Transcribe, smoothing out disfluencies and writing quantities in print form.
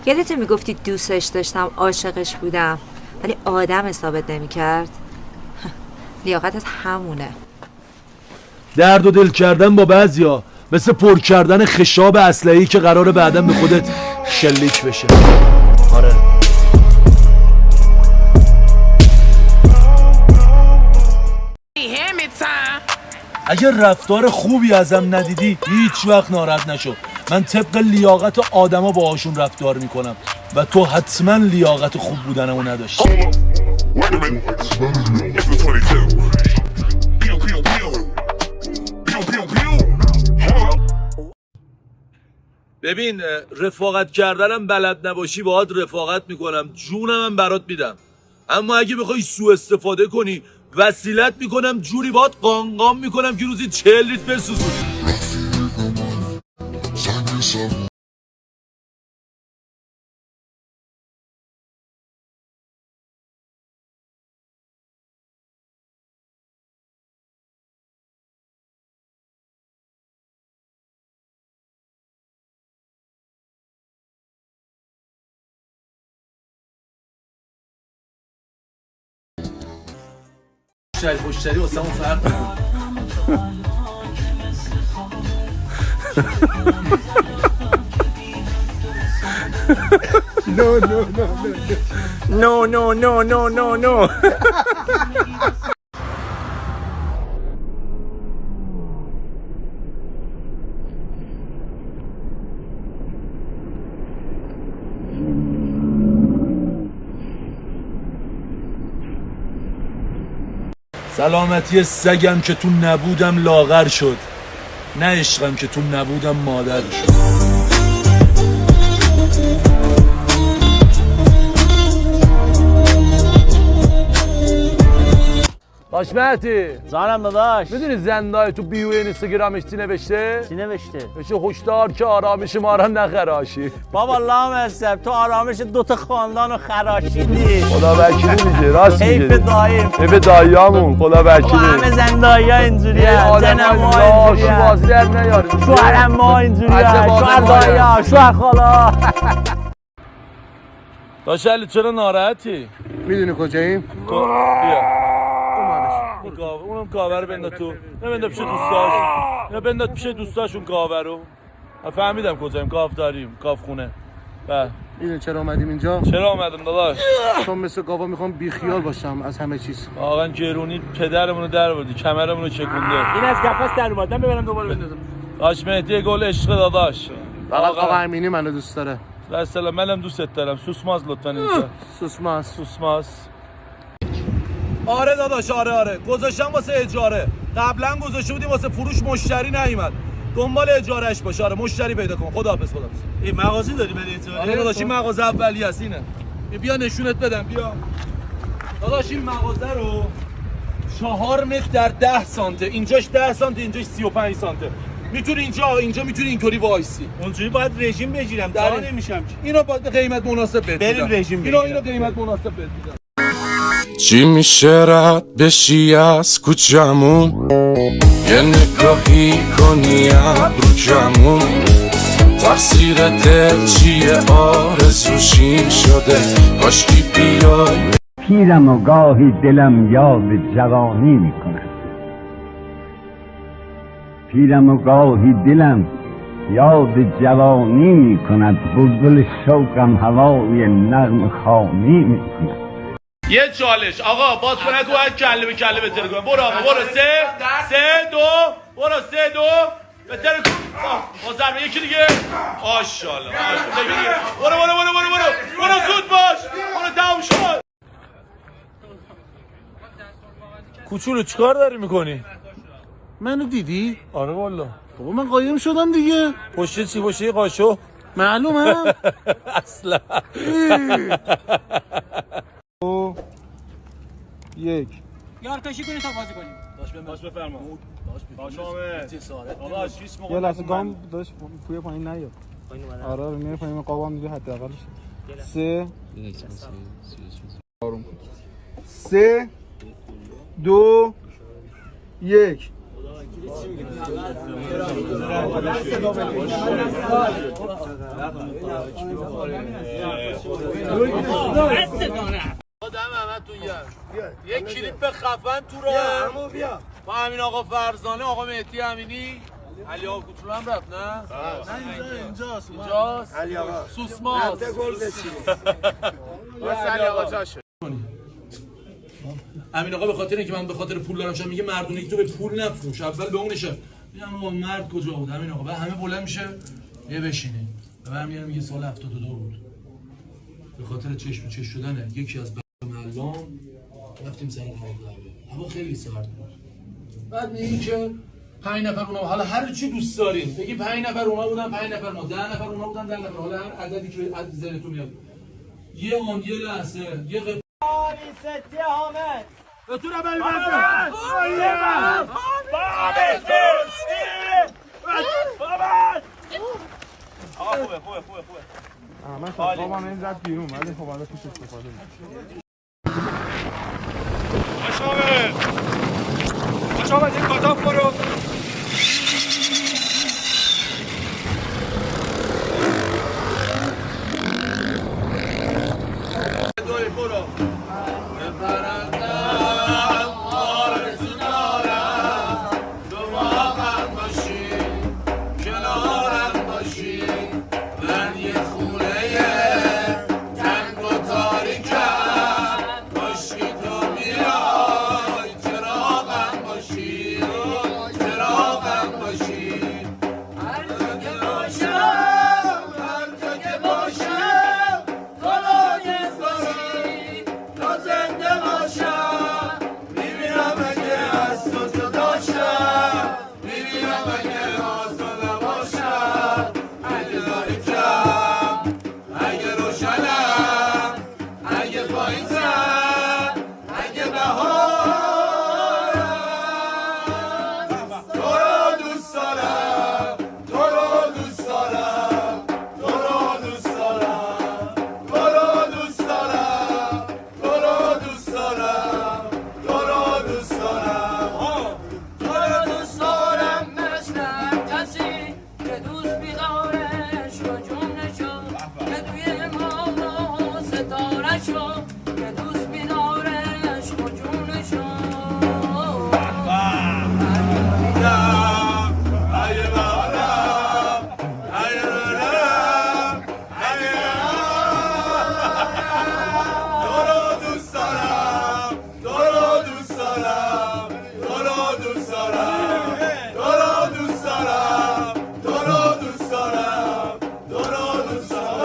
یادت میگفتی دوستش داشتم، عاشقش بودم، ولی آدم حسابت نمیکرد. لیاقتت همونه. درد و دل کردن با بعضیا مثل پر کردن خشاب اسلحه‌ای که قراره بعداً به خودت شلیک بشه. آره. اگر رفتار خوبی ازم ندیدی هیچ وقت ناراحت نشو. من طبق لیاقت آدما باهاشون رفتار میکنم و تو حتما لیاقت خوب بودنمو نداشتی. ببین رفاقت کردنم بلد نباشی باهات رفاقت میکنم، جونمم برات میدم، اما اگه بخوای سوء استفاده کنی وسیلت میکنم جوری باهات قانقام میکنم که روزی 40 لیتر بسوزونی. مشتری واسه اون فرق No. سلامتی سگم که تو نبودم لاغر شد، نه عشقم که تو نبودم مادر شد. باش مهدی زانم داداش، میدونی زندای تو بیو اینستاگرامش چی نوشته؟ چی نوشته؟ بشه هشدار که آرامش ما را نخراشی. بابا لامصب تو آرامش دوتا خاندان رو خراشیدی. خدا وکیلی میگه، راست میگه. حیف دایم، حیف داییامون، خدا وکیلی. همه زندایی ها اینجوری هست، زن ما اینجوری هست، شوهرم ما اینجوری هست، شوهر دایی ها، شوهر خالا. داشت چرا ناراحتی؟ میدونی کجاییم؟ بیا اونم کاور رو بنداز تو، نبنداز پیش دوستاش، یا بنداز پیش دوستاشون کاور رو. فهمیدم کجاییم، کاف داریم، کاف خونه. میدونی چرا اومدیم اینجا؟ چرا اومدم داداش؟ چون مثل گاوا میخوام بیخیال باشم از همه چیز. واقعا گرونی پدرمون رو در بردی، کمرمون رو چکونده. این از قفس در اومد، من ببرم دوباره بندازم. داش مهدی گل عشق داداش. فقط آقا امینی منو دوست داره. مثلا منم دوست دارم. سوسماز لطفا اینجا. سوسماز. آره داداش، آره گذاشتم واسه اجاره. قبلا گذاشته بودیم واسه فروش، مشتری نیومد. دنبال اجارهش باش. آره مشتری پیدا کن. خداحافظ. این مغازه داری برای اجاره؟ آره داداش، این مغازه اولیه است اینه. بیا نشونت بدم، بیا. داداش این مغازه رو 4 متر در 10 سانته، اینجاش 10 سانته، اینجاش 35 سانته. میتونی اینجا میتونی اینطوری وایسی. اونجوری باید رژیم بگیرم، تا نمیشم. اینو با قیمت مناسب بهت بریم رژیم بگیرم. اینو قیمت مناسب بهت میدم. چی میشه رد بشی از کوچمون، یه نگاهی کنی ابرو کمون، تقصیر دل چیه آرزوشین شده، کاشکی بیای. پیرم و گاهی دلم یاد جوانی میکنه، پیرم و گاهی دلم یاد جوانی میکند، بلبل شوقم هوای نغم خوانی میکند. یه چالش آقا، باز کنه تو هر کله به کله بتره کنم. برو آقا، برو. 3 2 برو. 3 2 بتره کن. با ضربه یکی دیگه. ماشاءالله. برو زود باش. برو تموم شد. کوچولو چیکار داری میکنی؟ منو دیدی؟ آره والا. بابا من قایم شدم دیگه. پشت چی؟ پشت قاشو؟ معلومه. اصلا. 1 یار کشی کنی تا بازی کنیم. باش بفرما. داداش هیچ موقع یه لحظه گام داشت پوی پایین نیاد. آره میره پایین، قوام دیگه حداقلش. 3 2 1 آدم همتون یه کلیپ خفن تو راه با همین آقا فرزانه، آقا مهدی امینی، علی آقا کوچولو هم رفت نه اینجاست علی آقا سوسماس علی آقا جاشه. امین آقا به خاطر اینکه من به خاطر پول دارم میگه مردونه تو به پول نفروش، اول به اونشه. میگم آقا مرد کجا بود امین آقا؟ بعد همه بلند میشه یه بشینه و برمیگردم میگه سال 72 بود. به خاطر چشم به چشم شدن یکی از معلم رفتیم سر قهوه. هوا خیلی سرد بود. بعد میگیم که 5 نفر اونا، حالا هر چی دوست دارین بگی 5 نفر اونا بودن، 5 نفر ما، 10 نفر اونا بودن، 10 نفر، حالا هر عددی که عدد ذهنتون میاد. یه لحظه یه ستی حامد تو رو بری من خوابم این زد بیرون ولی خب حالا توش استفاده می‌کنم. خوشامد این کتاب برو. دوی برو. بپرندم آرزو دارم دماغم باشی کنارم باشی من یه خونه تنگ و تاریکم باشی تو میای چراغم باشی چراغم باشی هر جا که باشم هر جا که باشم تو لایق باشی تا زنده باشم میبینم اگه از تو جدا شم میبینم اگه از تو نباشم اگه تاریکم اگه روشنم اگه پاییزم اگه بهارم تو رو دوست دارم تو رو دوست دارم تو رو دوست دارم تو رو دوست دارم تو رو دوست دارم تو رو دوست دارم تو رو دوست دارم مثل کسی که دوست بیدارش رو جونشو که توی ما ستاره شو که دوست بیدارش رو جونشو اگه بهارم اگه برم اگه تو رو دوست دارم تو رو دوست دارم تو رو دوست دارم تو رو دوست دارم تو رو دوست دارم تو رو دوست دارم.